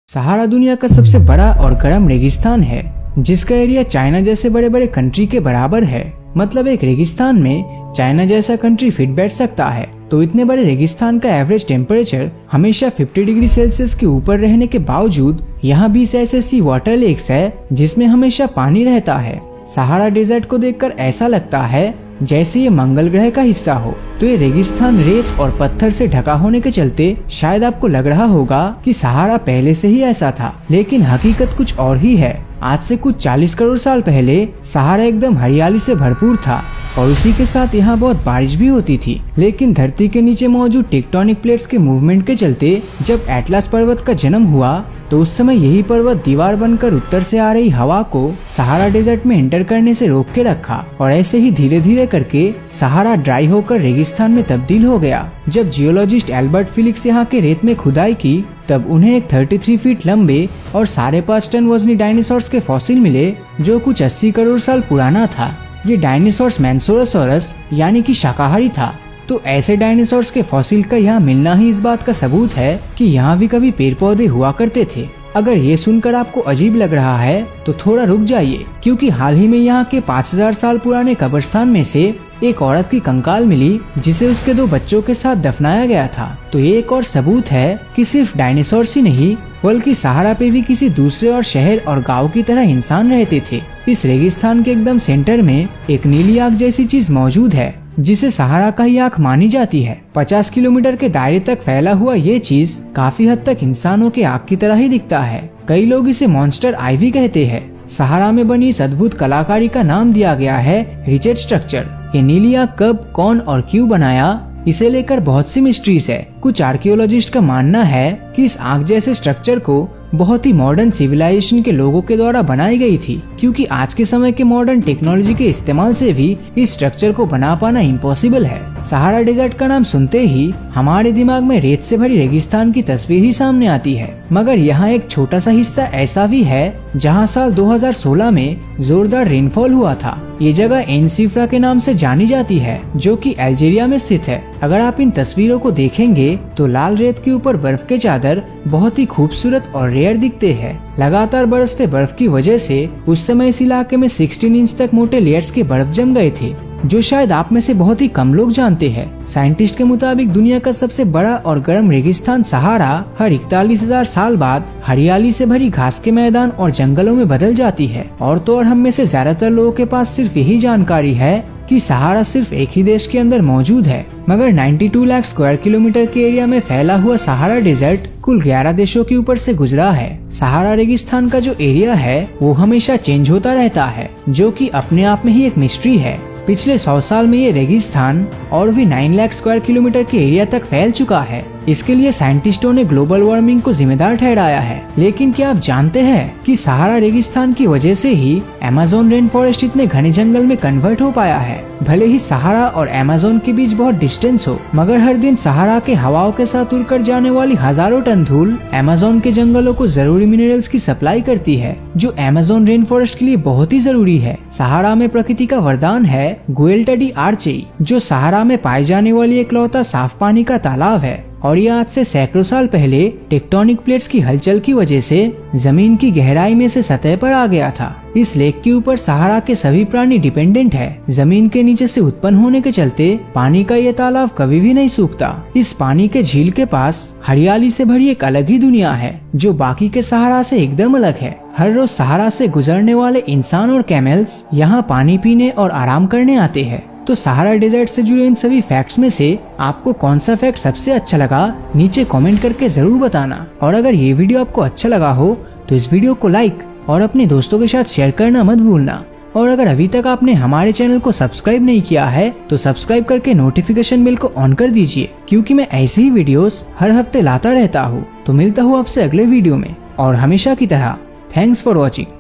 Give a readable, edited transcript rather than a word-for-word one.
सहारा दुनिया का सबसे बड़ा और गर्म रेगिस्तान है, जिसका एरिया चाइना जैसे बड़े बड़े कंट्री के बराबर है। मतलब एक रेगिस्तान में चाइना जैसा कंट्री फिट बैठ सकता है। तो इतने बड़े रेगिस्तान का एवरेज टेम्परेचर हमेशा 50 डिग्री सेल्सियस के ऊपर रहने के बावजूद यहाँ 20 ऐसे वाटर लेक्स है जिसमें हमेशा पानी रहता है। सहारा डेजर्ट को देखकर ऐसा लगता है जैसे ये मंगल ग्रह का हिस्सा हो। तो ये रेगिस्तान रेत और पत्थर से ढका होने के चलते शायद आपको लग रहा होगा कि सहारा पहले से ही ऐसा था, लेकिन हकीकत कुछ और ही है। आज से कुछ 40 करोड़ साल पहले सहारा एकदम हरियाली से भरपूर था और उसी के साथ यहाँ बहुत बारिश भी होती थी। लेकिन धरती के नीचे मौजूद टेक्टोनिक प्लेट्स के मूवमेंट के चलते जब एटलस पर्वत का जन्म हुआ तो उस समय यही पर्वत दीवार बनकर उत्तर से आ रही हवा को सहारा डेजर्ट में एंटर करने से रोक के रखा और ऐसे ही धीरे धीरे करके सहारा ड्राई होकर रेगिस्तान में तब्दील हो गया। जब जियोलॉजिस्ट एल्बर्ट फिलिक्स यहाँ के रेत में खुदाई की तब उन्हें एक 33 फीट लंबे और 5.5 टन वजनी डायनासोर्स के फॉसिल मिले जो कुछ 80 करोड़ साल पुराना था। ये डायनासोर्स मैंसोरोसॉरस यानी कि शाकाहारी था। तो ऐसे डायनासोर्स के फॉसिल का यहाँ मिलना ही इस बात का सबूत है कि यहाँ भी कभी पेड़ पौधे हुआ करते थे। अगर ये सुनकर आपको अजीब लग रहा है तो थोड़ा रुक जाइए, क्योंकि हाल ही में यहाँ के 5000 साल पुराने कब्रिस्तान में से एक औरत की कंकाल मिली जिसे उसके 2 बच्चों के साथ दफनाया गया था। तो ये एक और सबूत है कि सिर्फ डायनासोर्स ही नहीं बल्कि सहारा पे भी किसी दूसरे और शहर और गांव की तरह इंसान रहते थे। इस रेगिस्तान के एकदम सेंटर में एक नीली आग जैसी चीज मौजूद है जिसे सहारा का ही आंख मानी जाती है। 50 किलोमीटर के दायरे तक फैला हुआ ये चीज काफी हद तक इंसानों के आंख की तरह ही दिखता है। कई लोग इसे मॉन्स्टर आई भी कहते हैं। सहारा में बनी इस अद्भुत कलाकारी का नाम दिया गया है रिचर्ड स्ट्रक्चर। ये नीली आग कब, कौन और क्यों बनाया, इसे लेकर बहुत सी मिस्ट्रीज है। कुछ आर्कियोलॉजिस्ट का मानना है कि इस आग जैसे स्ट्रक्चर को बहुत ही मॉडर्न सिविलाइजेशन के लोगों के द्वारा बनाई गई थी, क्योंकि आज के समय के मॉडर्न टेक्नोलॉजी के इस्तेमाल से भी इस स्ट्रक्चर को बना पाना इम्पॉसिबल है। सहारा डेजर्ट का नाम सुनते ही हमारे दिमाग में रेत से भरी रेगिस्तान की तस्वीर ही सामने आती है, मगर यहाँ एक छोटा सा हिस्सा ऐसा भी है जहाँ साल 2016 में जोरदार रेनफॉल हुआ था। ये जगह एनसीफ्रा के नाम से जानी जाती है जो कि अल्जीरिया में स्थित है। अगर आप इन तस्वीरों को देखेंगे तो लाल रेत के ऊपर बर्फ के चादर बहुत ही खूबसूरत और रेयर दिखते हैं। लगातार बरसते बर्फ की वजह से उस समय इस इलाके में 16 इंच तक मोटे लेयर्स के बर्फ जम गए थे, जो शायद आप में से बहुत ही कम लोग जानते हैं। साइंटिस्ट के मुताबिक दुनिया का सबसे बड़ा और गर्म रेगिस्तान सहारा हर 41,000 साल बाद हरियाली से भरी घास के मैदान और जंगलों में बदल जाती है। और तो और हम में से ज्यादातर लोगों के पास सिर्फ यही जानकारी है कि सहारा सिर्फ एक ही देश के अंदर मौजूद है, मगर 92 लाख स्क्वायर किलोमीटर के एरिया में फैला हुआ सहारा डेजर्ट कुल 11 देशों के ऊपर से गुजरा है। सहारा रेगिस्तान का जो एरिया है वो हमेशा चेंज होता रहता है, जो कि अपने आप में ही एक मिस्ट्री है। पिछले 100 साल में ये रेगिस्तान और भी 9 लाख स्क्वायर किलोमीटर के एरिया तक फैल चुका है। इसके लिए साइंटिस्टों ने ग्लोबल वार्मिंग को जिम्मेदार ठहराया है। लेकिन क्या आप जानते हैं कि सहारा रेगिस्तान की वजह से ही अमेज़न रेन फॉरेस्ट इतने घने जंगल में कन्वर्ट हो पाया है। भले ही सहारा और अमेज़न के बीच बहुत डिस्टेंस हो, मगर हर दिन सहारा के हवाओं के साथ उड़कर जाने वाली हजारों टन धूल अमेज़न के जंगलों को जरूरी मिनरल्स की सप्लाई करती है, जो अमेज़न रेन फॉरेस्ट के लिए बहुत ही जरूरी है। सहारा में प्रकृति का वरदान है गुएल्टा डी आर्चे, जो सहारा में पाए जाने वाली इकलौता साफ पानी का तालाब है। और ये आज से सैकड़ों साल पहले टेक्टोनिक प्लेट्स की हलचल की वजह से जमीन की गहराई में से सतह पर आ गया था। इस लेक के ऊपर सहारा के सभी प्राणी डिपेंडेंट है। जमीन के नीचे से उत्पन्न होने के चलते पानी का ये तालाब कभी भी नहीं सूखता। इस पानी के झील के पास हरियाली से भरी एक अलग ही दुनिया है जो बाकी के सहारा से एकदम अलग है। हर रोज सहारा से गुजरने वाले इंसान और कैमल्स यहाँ पानी पीने और आराम करने आते हैं। तो सहारा डेजर्ट से जुड़े इन सभी फैक्ट्स में से आपको कौन सा फैक्ट सबसे अच्छा लगा, नीचे कमेंट करके जरूर बताना। और अगर ये वीडियो आपको अच्छा लगा हो तो इस वीडियो को लाइक और अपने दोस्तों के साथ शेयर करना मत भूलना। और अगर अभी तक आपने हमारे चैनल को सब्सक्राइब नहीं किया है तो सब्सक्राइब करके नोटिफिकेशन बेल को ऑन कर दीजिए, क्योंकि मैं ऐसे ही वीडियोस हर हफ्ते लाता रहता हूँ। तो मिलता हूँ आपसे अगले वीडियो में, और हमेशा की तरह थैंक्स फॉर वॉचिंग।